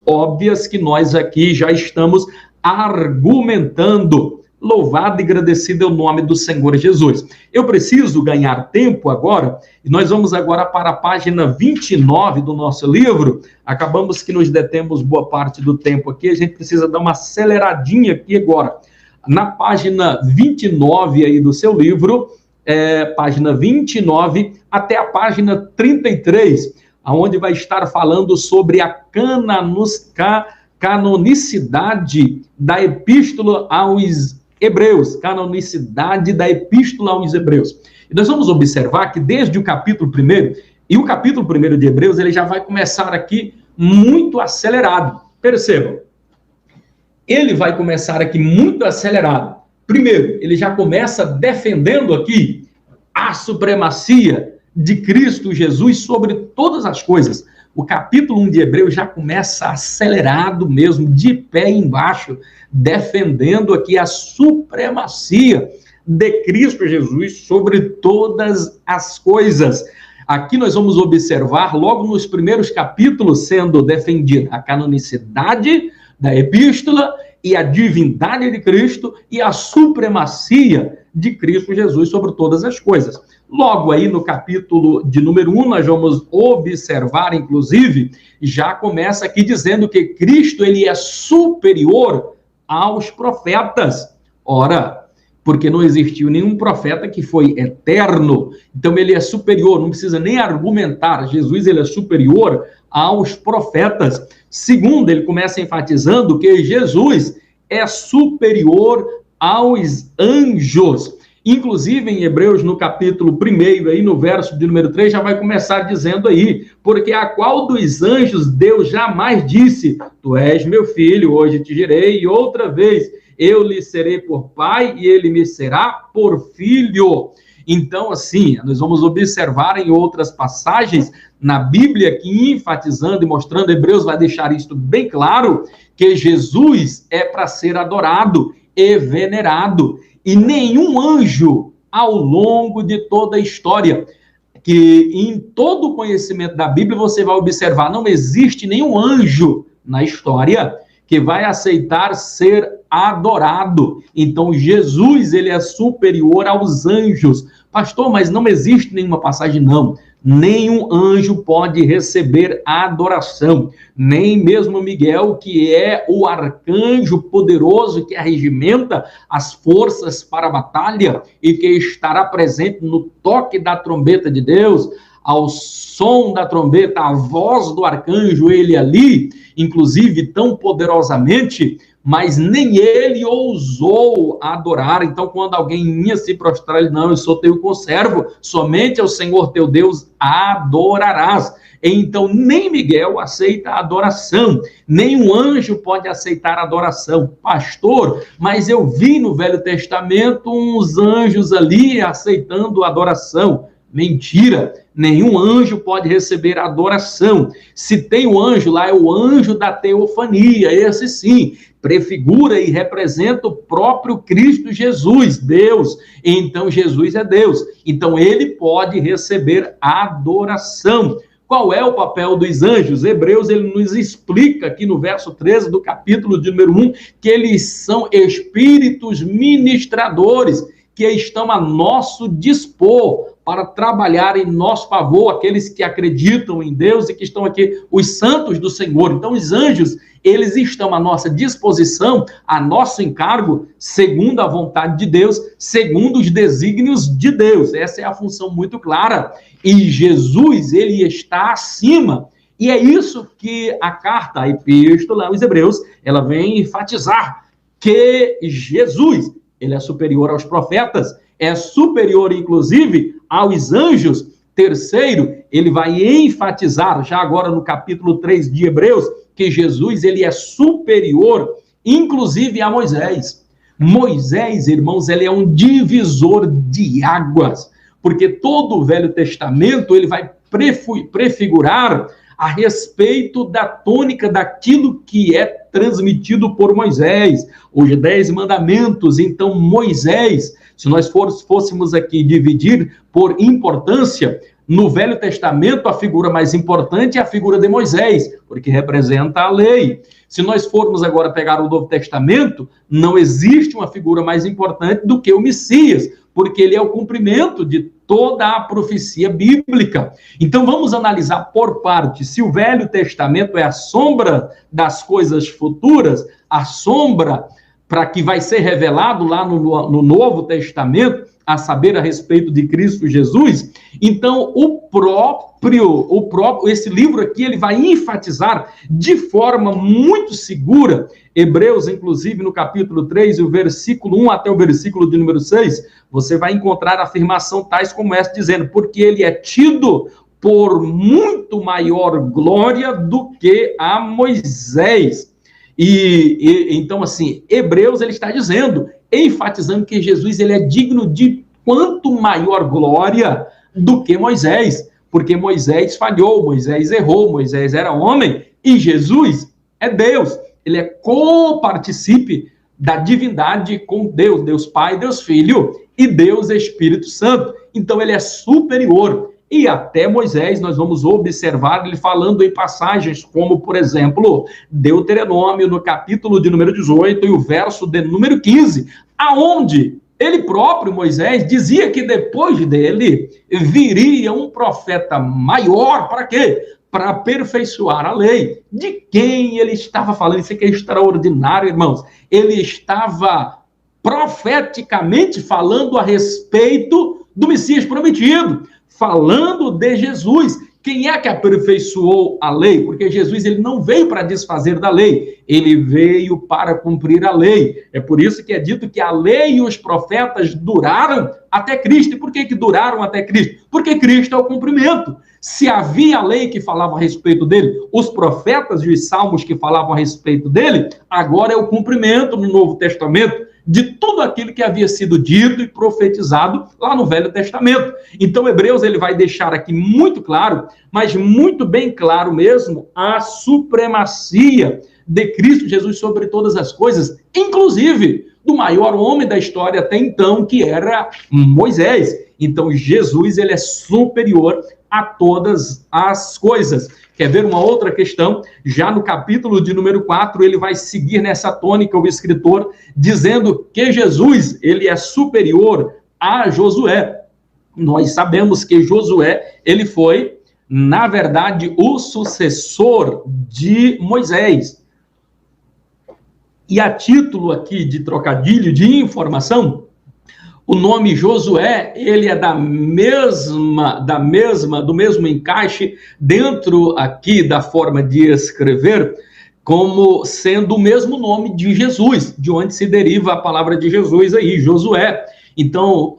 óbvias que nós aqui já estamos argumentando. Louvado e agradecido é o nome do Senhor Jesus. Eu preciso ganhar tempo agora, e nós vamos agora para a página 29 do nosso livro. Acabamos que nos detemos boa parte do tempo aqui, a gente precisa dar uma aceleradinha aqui agora. Na página 29 aí do seu livro, página 29 até a página 33, onde vai estar falando sobre a canonicidade da Epístola aos Hebreus, canonicidade da Epístola aos Hebreus. E nós vamos observar que desde o capítulo 1, e o capítulo 1 de Hebreus, ele já vai começar aqui muito acelerado. Percebam, ele vai começar aqui muito acelerado. Primeiro, ele já começa defendendo aqui a supremacia de Cristo Jesus sobre todas as coisas. O capítulo 1 de Hebreus já começa acelerado mesmo, de pé embaixo, defendendo aqui a supremacia de Cristo Jesus sobre todas as coisas. Aqui nós vamos observar, logo nos primeiros capítulos, sendo defendida a canonicidade da epístola e a divindade de Cristo e a supremacia de Cristo Jesus sobre todas as coisas. Logo aí no capítulo de número 1, nós vamos observar, inclusive, já começa aqui dizendo que Cristo ele é superior aos profetas. Ora, porque não existiu nenhum profeta que foi eterno, então ele é superior, não precisa nem argumentar, Jesus ele é superior aos profetas. Segundo, ele começa enfatizando que Jesus é superior aos anjos. Inclusive, em Hebreus, no capítulo 1, aí no verso de número 3, já vai começar dizendo aí, porque a qual dos anjos Deus jamais disse, tu és meu filho, hoje te gerei, e outra vez eu lhe serei por pai, e ele me será por filho. Então, assim, nós vamos observar em outras passagens na Bíblia, que enfatizando e mostrando, Hebreus vai deixar isso bem claro, que Jesus é para ser adorado e venerado, e nenhum anjo ao longo de toda a história, que em todo o conhecimento da Bíblia você vai observar, não existe nenhum anjo na história que vai aceitar ser adorado. Então Jesus, ele é superior aos anjos. Pastor, mas não existe nenhuma passagem, não. Nenhum anjo pode receber adoração, nem mesmo Miguel, que é o arcanjo poderoso que arregimenta as forças para a batalha e que estará presente no toque da trombeta de Deus, ao som da trombeta, a voz do arcanjo, ele ali, inclusive tão poderosamente, mas nem ele ousou adorar. Então, quando alguém ia se prostrar, ele, não, eu sou teu conservo, somente ao Senhor teu Deus adorarás. Então, nem Miguel aceita a adoração, nem um anjo pode aceitar a adoração. Pastor, mas eu vi no Velho Testamento uns anjos ali aceitando a adoração. Mentira, nenhum anjo pode receber adoração. Se tem um anjo lá, é o anjo da teofania, esse sim, prefigura e representa o próprio Cristo Jesus, Deus. Então, Jesus é Deus. Então, ele pode receber adoração. Qual é o papel dos anjos? Hebreus, ele nos explica aqui no verso 13 do capítulo de número 1, que eles são espíritos ministradores, que estão a nosso dispor para trabalhar em nosso favor, aqueles que acreditam em Deus e que estão aqui, os santos do Senhor. Então, os anjos, eles estão à nossa disposição, a nosso encargo, segundo a vontade de Deus, segundo os desígnios de Deus. Essa é a função muito clara. E Jesus, ele está acima. E é isso que a carta, a epístola aos Hebreus, ela vem enfatizar, que Jesus, ele é superior aos profetas, é superior, inclusive, aos anjos. Terceiro, ele vai enfatizar, já agora no capítulo 3 de Hebreus, que Jesus, ele é superior, inclusive, a Moisés. Moisés, irmãos, ele é um divisor de águas, porque todo o Velho Testamento, ele vai prefigurar a respeito da tônica daquilo que é transmitido por Moisés, os 10 mandamentos. Então, Moisés, se nós fôssemos aqui dividir por importância, No Velho Testamento, a figura mais importante é a figura de Moisés, porque representa a lei. Se nós formos agora pegar o Novo Testamento, não existe uma figura mais importante do que o Messias, porque ele é o cumprimento de toda a profecia bíblica. Então vamos analisar por partes. Se o Velho Testamento é a sombra das coisas futuras, a sombra para que vai ser revelado lá no Novo Testamento, a saber, a respeito de Cristo Jesus, então esse livro aqui, ele vai enfatizar de forma muito segura, Hebreus, inclusive, no capítulo 3, o versículo 1 até o versículo de número 6, você vai encontrar afirmação tais como essa, dizendo, porque ele é tido por muito maior glória do que a Moisés. Então, assim, Hebreus, ele está dizendo, enfatizando que Jesus, ele é digno de quanto maior glória do que Moisés, porque Moisés falhou, Moisés errou, Moisés era homem, e Jesus é Deus, ele é co-participe da divindade com Deus, Deus Pai, Deus Filho e Deus Espírito Santo, então ele é superior. E até Moisés, nós vamos observar ele falando em passagens como, por exemplo, Deuteronômio, no capítulo de número 18 e o verso de número 15, aonde ele próprio, Moisés, dizia que depois dele viria um profeta maior, para quê? Para aperfeiçoar a lei. De quem ele estava falando? Isso aqui é extraordinário, irmãos. Ele estava profeticamente falando a respeito do Messias prometido, falando de Jesus. Quem é que aperfeiçoou a lei? Porque Jesus, ele não veio para desfazer da lei, ele veio para cumprir a lei. É por isso que é dito que a lei e os profetas duraram até Cristo. E por que duraram até Cristo? Porque Cristo é o cumprimento. Se havia a lei que falava a respeito dele, os profetas e os salmos que falavam a respeito dele, agora é o cumprimento no Novo Testamento de tudo aquilo que havia sido dito e profetizado lá no Velho Testamento. Então, Hebreus, ele vai deixar aqui muito claro, mas muito bem claro mesmo, a supremacia de Cristo Jesus sobre todas as coisas, inclusive do maior homem da história até então, que era Moisés. Então, Jesus, ele é superior a todas as coisas. Quer ver uma outra questão? Já no capítulo de número 4, ele vai seguir nessa tônica, o escritor, dizendo que Jesus, ele é superior a Josué. Nós sabemos que Josué, ele foi, na verdade, o sucessor de Moisés. E a título aqui de trocadilho, de informação, o nome Josué, ele é do mesmo encaixe dentro aqui da forma de escrever, como sendo o mesmo nome de Jesus, de onde se deriva a palavra de Jesus aí, Josué. Então,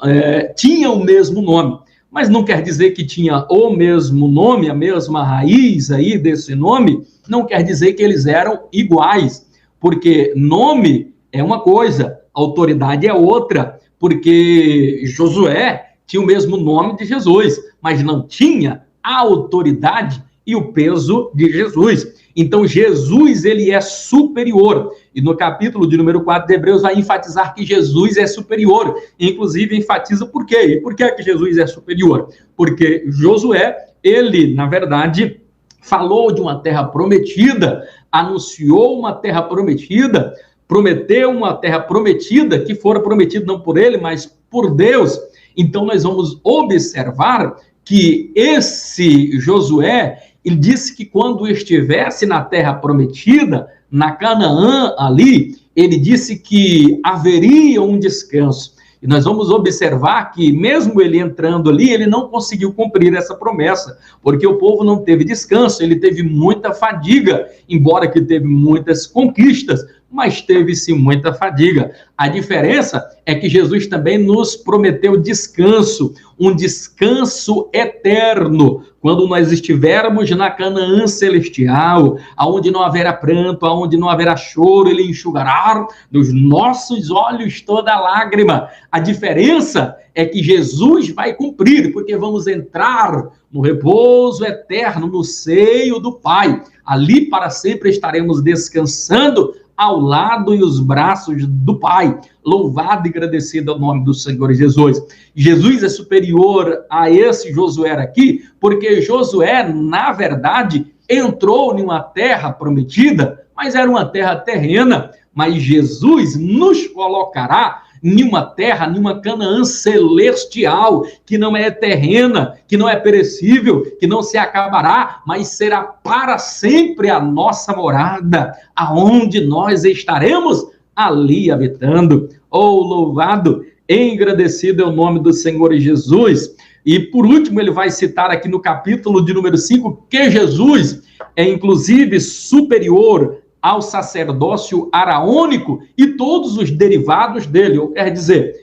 tinha o mesmo nome, mas não quer dizer que tinha o mesmo nome, a mesma raiz aí desse nome, não quer dizer que eles eram iguais, porque nome é uma coisa, autoridade é outra, porque Josué tinha o mesmo nome de Jesus, mas não tinha a autoridade e o peso de Jesus. Então, Jesus, ele é superior. E no capítulo de número 4 de Hebreus vai enfatizar que Jesus é superior. Inclusive, enfatiza por quê? E por que Jesus é superior? Porque Josué, ele, na verdade, falou de uma terra prometida, anunciou uma terra prometida, prometeu uma terra prometida, que fora prometida não por ele, mas por Deus. Então, nós vamos observar que esse Josué, ele disse que quando estivesse na terra prometida, na Canaã ali, ele disse que haveria um descanso. E nós vamos observar que, mesmo ele entrando ali, ele não conseguiu cumprir essa promessa, porque o povo não teve descanso, ele teve muita fadiga, embora que teve muitas conquistas, mas teve-se muita fadiga. A diferença é que Jesus também nos prometeu descanso, um descanso eterno, quando nós estivermos na Canaã celestial, aonde não haverá pranto, aonde não haverá choro, ele enxugará dos nossos olhos toda lágrima. A diferença é que Jesus vai cumprir, porque vamos entrar no repouso eterno, no seio do Pai. Ali para sempre estaremos descansando ao lado e os braços do Pai. Louvado e agradecido ao nome do Senhor Jesus. Jesus é superior a esse Josué aqui, porque Josué, na verdade, entrou em uma terra prometida, mas era uma terra terrena. Mas Jesus nos colocará em uma terra, em uma Canaã celestial, que não é terrena, que não é perecível, que não se acabará, mas será para sempre a nossa morada, aonde nós estaremos ali habitando. Oh, louvado, engrandecido é o nome do Senhor Jesus. E por último, ele vai citar aqui no capítulo de número 5, que Jesus é inclusive superior ao sacerdócio araônico e todos os derivados dele. Quer dizer,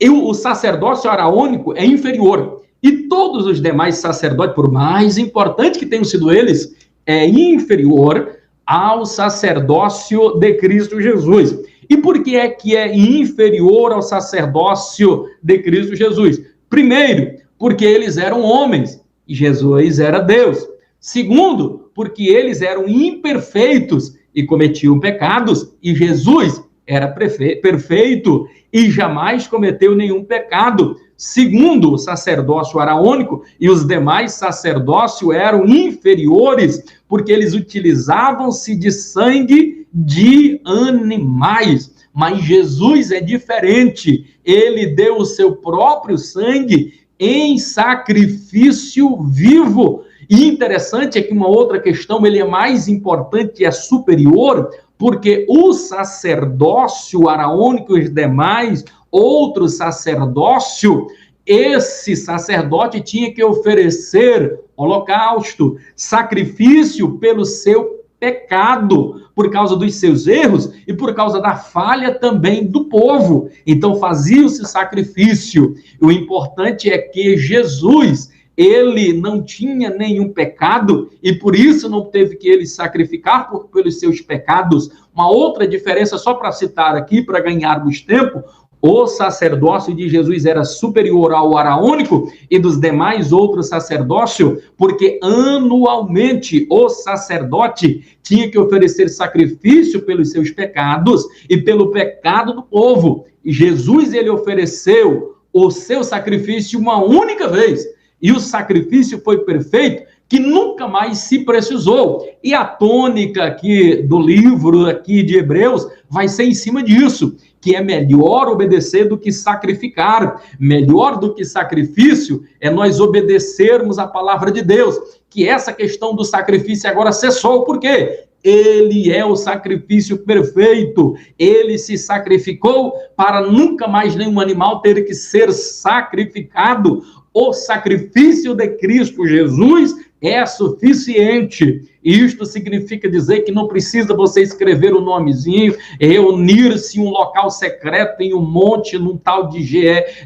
o sacerdócio araônico é inferior e todos os demais sacerdotes, por mais importante que tenham sido eles, é inferior ao sacerdócio de Cristo Jesus. E por que é inferior ao sacerdócio de Cristo Jesus? Primeiro, porque eles eram homens e Jesus era Deus. Segundo, porque eles eram imperfeitos e cometiam pecados, e Jesus era perfeito e jamais cometeu nenhum pecado. Segundo, o sacerdócio araônico e os demais sacerdócios eram inferiores, porque eles utilizavam-se de sangue de animais. Mas Jesus é diferente. Ele deu o seu próprio sangue em sacrifício vivo. E interessante é que uma outra questão, ele é mais importante e é superior, porque o sacerdócio araônico e os demais outro sacerdócio, esse sacerdote tinha que oferecer holocausto, sacrifício pelo seu pecado, por causa dos seus erros e por causa da falha também do povo. Então fazia-se sacrifício. O importante é que Jesus, ele não tinha nenhum pecado e por isso não teve que ele sacrificar pelos seus pecados. Uma outra diferença, só para citar aqui, para ganharmos tempo, o sacerdócio de Jesus era superior ao araônico e dos demais outros sacerdócios, porque anualmente o sacerdote tinha que oferecer sacrifício pelos seus pecados e pelo pecado do povo. E Jesus, ele ofereceu o seu sacrifício uma única vez. E o sacrifício foi perfeito, que nunca mais se precisou. E a tônica aqui do livro aqui de Hebreus vai ser em cima disso, que é melhor obedecer do que sacrificar. Melhor do que sacrifício é nós obedecermos a palavra de Deus, que essa questão do sacrifício agora cessou. Por quê? Ele é o sacrifício perfeito. Ele se sacrificou para nunca mais nenhum animal ter que ser sacrificado. O sacrifício de Cristo Jesus é suficiente. Isto significa dizer que não precisa você escrever o nomezinho, reunir-se em um local secreto, em um monte, num tal de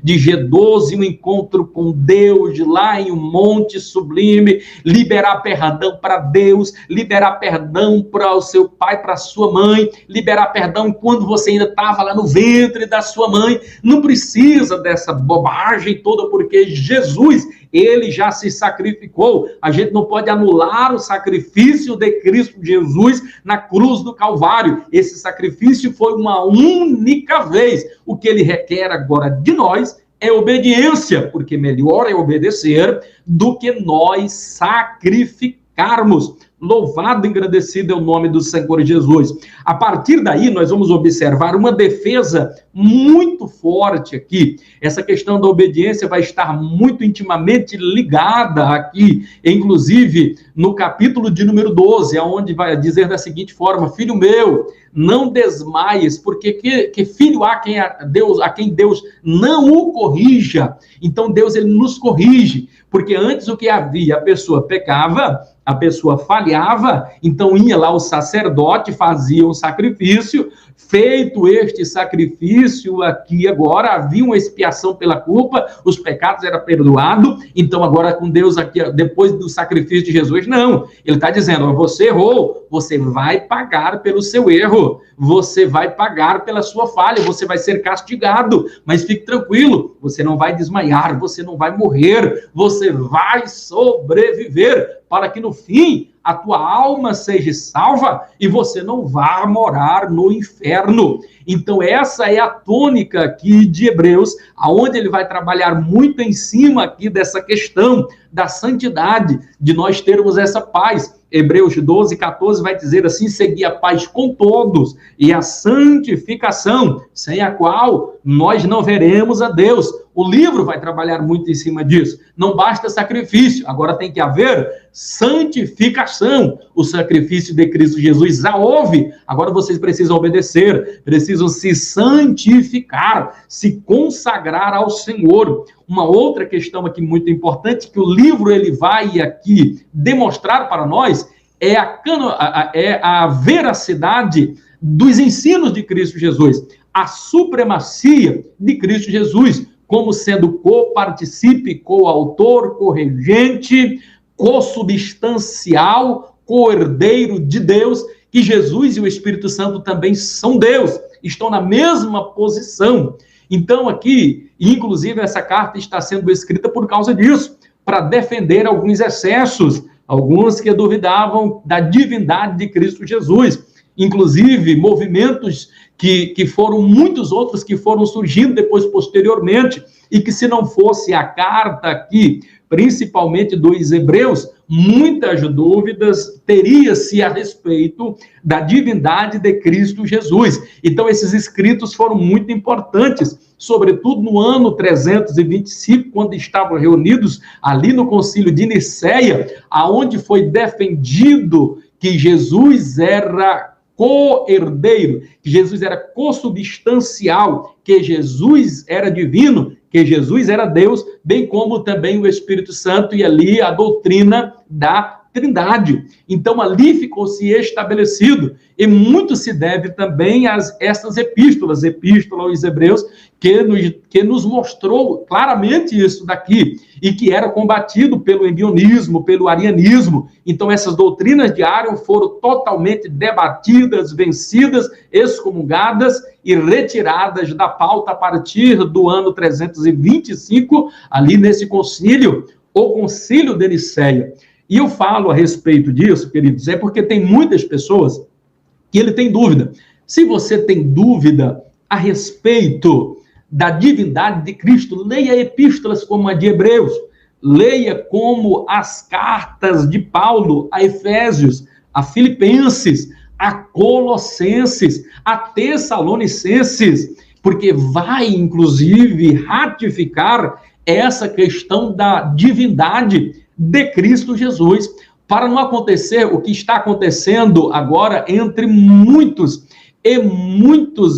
G12, um encontro com Deus, lá em um monte sublime, liberar perdão para Deus, liberar perdão para o seu pai, para a sua mãe, liberar perdão quando você ainda estava lá no ventre da sua mãe. Não precisa dessa bobagem toda, porque Jesus, ele já se sacrificou. A gente não pode anular o sacrifício de Cristo Jesus na cruz do Calvário. Esse sacrifício foi uma única vez. O que ele requer agora de nós é obediência, porque melhor é obedecer do que nós sacrificarmos. Louvado e agradecido é o nome do Senhor Jesus. A partir daí, nós vamos observar uma defesa muito forte aqui. Essa questão da obediência vai estar muito intimamente ligada aqui, inclusive no capítulo de número 12, onde vai dizer da seguinte forma: filho meu, não desmaies, porque que filho há a quem Deus não o corrija. Então Deus, ele nos corrige, porque antes o que havia, a pessoa pecava, a pessoa falhava, então ia lá o sacerdote, fazia um sacrifício. Feito este sacrifício aqui agora, havia uma expiação pela culpa, os pecados eram perdoados. Então agora com Deus aqui, depois do sacrifício de Jesus, não. Ele está dizendo: você errou, você vai pagar pelo seu erro, você vai pagar pela sua falha, você vai ser castigado, mas fique tranquilo, você não vai desmaiar, você não vai morrer, você vai sobreviver, para que no fim a tua alma seja salva e você não vá morar no inferno. Então essa é a tônica aqui de Hebreus, aonde ele vai trabalhar muito em cima aqui dessa questão da santidade, de nós termos essa paz. Hebreus 12, 14 vai dizer assim: segui a paz com todos e a santificação, sem a qual nós não veremos a Deus. O livro vai trabalhar muito em cima disso. Não basta sacrifício, agora tem que haver santificação. O sacrifício de Cristo Jesus já houve, agora vocês precisam obedecer, precisam se santificar, se consagrar ao Senhor. Uma outra questão aqui muito importante que o livro ele vai aqui demonstrar para nós é a veracidade dos ensinos de Cristo Jesus, a supremacia de Cristo Jesus, como sendo co-participe, co-autor, co-regente, co-substancial, co-herdeiro de Deus, que Jesus e o Espírito Santo também são Deus, estão na mesma posição. Então aqui, inclusive essa carta está sendo escrita por causa disso, para defender alguns excessos, alguns que duvidavam da divindade de Cristo Jesus, inclusive movimentos que foram muitos outros que foram surgindo depois posteriormente, e que se não fosse a carta aqui, principalmente dos Hebreus, muitas dúvidas teria-se a respeito da divindade de Cristo Jesus. Então esses escritos foram muito importantes, sobretudo no ano 325, quando estavam reunidos ali no concílio de Nicéia, aonde foi defendido que Jesus era co-herdeiro, que Jesus era consubstancial, que Jesus era divino, que Jesus era Deus, bem como também o Espírito Santo, e ali a doutrina da Trindade. Então ali ficou-se estabelecido, e muito se deve também a essas epístolas, epístola aos Hebreus, que nos mostrou claramente isso daqui, e que era combatido pelo embionismo, pelo arianismo. Então essas doutrinas de Arion foram totalmente debatidas, vencidas, excomungadas e retiradas da pauta a partir do ano 325, ali nesse concílio, o concílio de Nicéia. E eu falo a respeito disso, queridos, é porque tem muitas pessoas que ele tem dúvida. Se você tem dúvida a respeito da divindade de Cristo, leia epístolas como a de Hebreus, leia como as cartas de Paulo a Efésios, a Filipenses, a Colossenses, a Tessalonicenses, porque vai, inclusive, ratificar essa questão da divindade de Cristo Jesus, para não acontecer o que está acontecendo agora entre muitos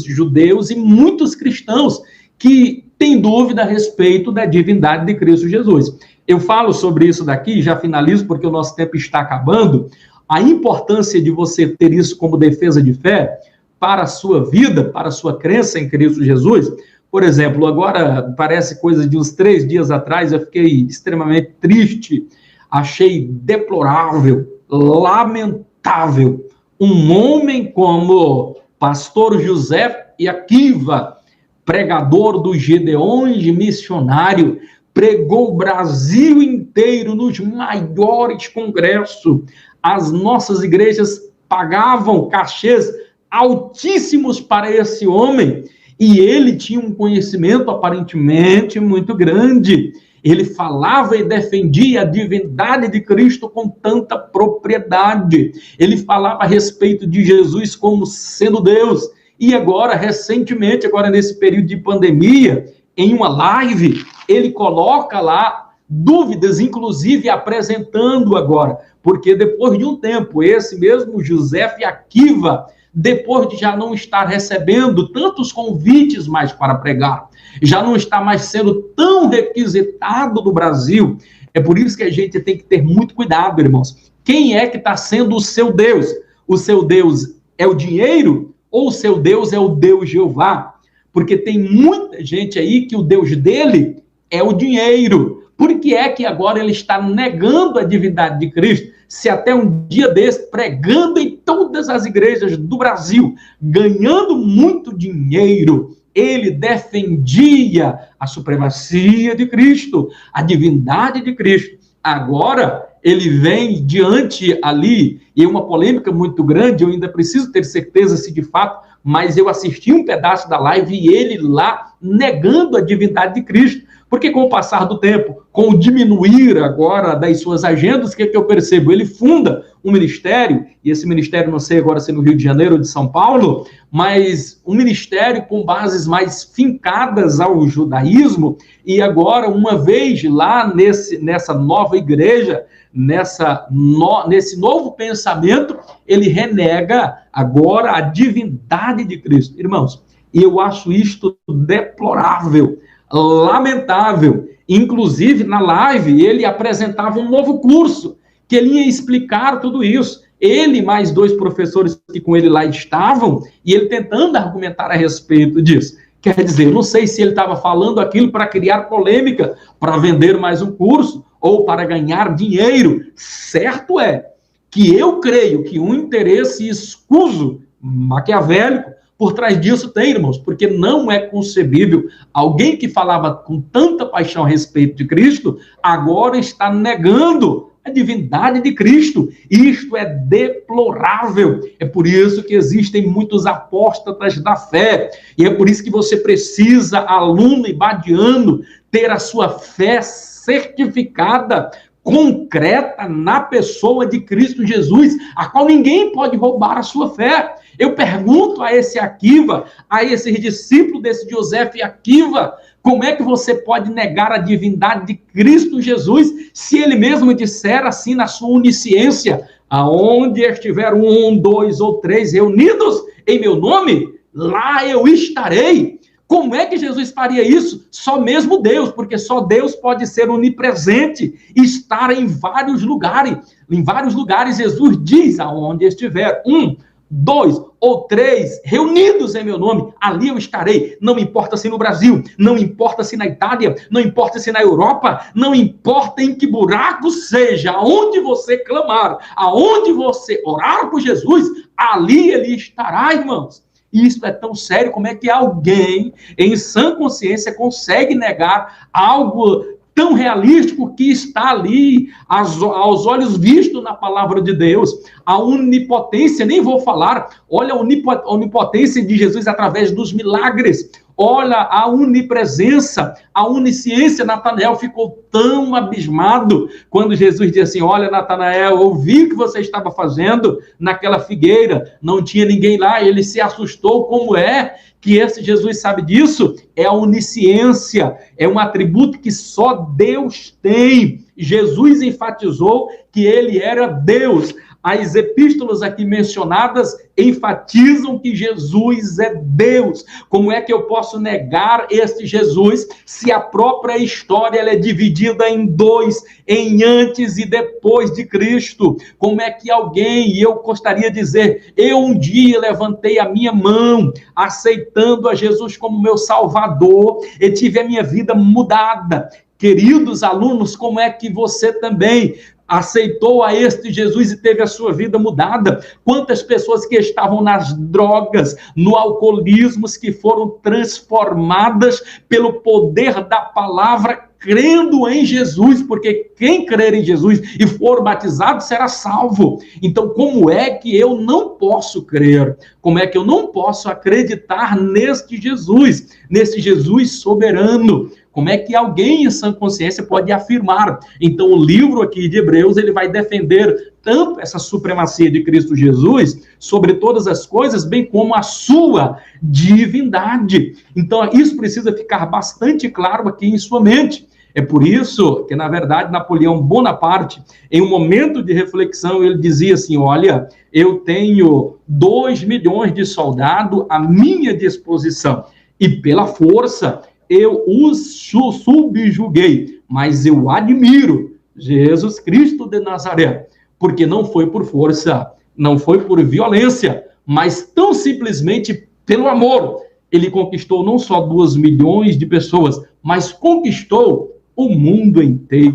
judeus e muitos cristãos que têm dúvida a respeito da divindade de Cristo Jesus. Eu falo sobre isso daqui, já finalizo porque o nosso tempo está acabando, a importância de você ter isso como defesa de fé para a sua vida, para a sua crença em Cristo Jesus. Por exemplo, agora, parece coisa de uns 3 dias atrás, eu fiquei extremamente triste, achei deplorável, lamentável, um homem como pastor José Akiva, pregador dos Gedeões, missionário, pregou o Brasil inteiro nos maiores congressos. As nossas igrejas pagavam cachês altíssimos para esse homem, e ele tinha um conhecimento aparentemente muito grande. Ele falava e defendia a divindade de Cristo com tanta propriedade. Ele falava a respeito de Jesus como sendo Deus. E agora, recentemente, agora nesse período de pandemia, em uma live, ele coloca lá dúvidas, inclusive apresentando agora, porque depois de um tempo, esse mesmo José Akiva, depois de já não estar recebendo tantos convites mais para pregar, já não está mais sendo tão requisitado no Brasil. É por isso que a gente tem que ter muito cuidado, irmãos. Quem é que está sendo o seu Deus? O seu Deus é o dinheiro ou o seu Deus é o Deus Jeová? Porque tem muita gente aí que o Deus dele é o dinheiro. Por que é que agora ele está negando a divindade de Cristo? Se até um dia desse, pregando em todas as igrejas do Brasil, ganhando muito dinheiro, ele defendia a supremacia de Cristo, a divindade de Cristo. Agora, ele vem diante ali, e é uma polêmica muito grande, eu ainda preciso ter certeza se de fato, mas eu assisti um pedaço da live e ele lá negando a divindade de Cristo. Porque com o passar do tempo, com o diminuir agora das suas agendas, o que é que eu percebo? Ele funda um ministério, e esse ministério não sei agora se é no Rio de Janeiro ou de São Paulo, mas um ministério com bases mais fincadas ao judaísmo, e agora, uma vez lá nessa nova igreja, nesse novo pensamento, ele renega agora a divindade de Cristo. Irmãos, e eu acho isto deplorável, lamentável. Inclusive, na live, ele apresentava um novo curso, que ele ia explicar tudo isso. Ele, mais 2 professores que com ele lá estavam, e ele tentando argumentar a respeito disso. Quer dizer, eu não sei se ele estava falando aquilo para criar polêmica, para vender mais um curso, ou para ganhar dinheiro. Certo é que eu creio que um interesse escuso, maquiavélico, por trás disso tem, irmãos, porque não é concebível alguém que falava com tanta paixão a respeito de Cristo, agora está negando a divindade de Cristo. Isto é deplorável. É por isso que existem muitos apóstatas da fé. E é por isso que você precisa, aluno e badiano, ter a sua fé certificada, concreta na pessoa de Cristo Jesus, a qual ninguém pode roubar a sua fé. Eu pergunto a esse Akiva, a esse discípulo desse José e Akiva, como é que você pode negar a divindade de Cristo Jesus, se ele mesmo disser assim na sua onisciência, aonde estiver 1, 2 ou 3 reunidos em meu nome, lá eu estarei. Como é que Jesus faria isso? Só mesmo Deus, porque só Deus pode ser onipresente e estar em vários lugares. Em vários lugares, Jesus diz, aonde estiver 1, 2 ou 3 reunidos em meu nome, ali eu estarei. Não importa se no Brasil, não importa se na Itália, não importa se na Europa, não importa em que buraco seja, aonde você clamar, aonde você orar por Jesus, ali ele estará, irmãos. Isso é tão sério, como é que alguém em sã consciência consegue negar algo tão realístico que está ali aos olhos vistos na palavra de Deus? A onipotência, nem vou falar, olha a onipotência de Jesus através dos milagres, olha a onipresença, a onisciência. Natanael ficou tão abismado quando Jesus disse assim, olha, Natanael, eu vi o que você estava fazendo naquela figueira, não tinha ninguém lá, ele se assustou. Como é que esse Jesus sabe disso? É a onisciência, é um atributo que só Deus tem. Jesus enfatizou que ele era Deus. As epístolas aqui mencionadas enfatizam que Jesus é Deus. Como é que eu posso negar este Jesus se a própria história ela é dividida em 2, em antes e depois de Cristo? Como é que alguém, e eu gostaria de dizer, eu um dia levantei a minha mão, aceitando a Jesus como meu Salvador, e tive a minha vida mudada. Queridos alunos, como é que você também aceitou a este Jesus e teve a sua vida mudada? Quantas pessoas que estavam nas drogas, no alcoolismo, que foram transformadas pelo poder da palavra, crendo em Jesus, porque quem crer em Jesus e for batizado será salvo. Então, como é que eu não posso crer? Como é que eu não posso acreditar neste Jesus soberano? Como é que alguém em sã consciência pode afirmar? Então, o livro aqui de Hebreus, ele vai defender tanto essa supremacia de Cristo Jesus sobre todas as coisas, bem como a sua divindade. Então, isso precisa ficar bastante claro aqui em sua mente. É por isso que, na verdade, Napoleão Bonaparte, em um momento de reflexão, ele dizia assim, olha, eu tenho 2 milhões de soldados à minha disposição, e pela força eu os subjuguei, mas eu admiro Jesus Cristo de Nazaré, porque não foi por força, não foi por violência, mas tão simplesmente pelo amor. Ele conquistou não só 2 milhões de pessoas, mas conquistou o mundo inteiro.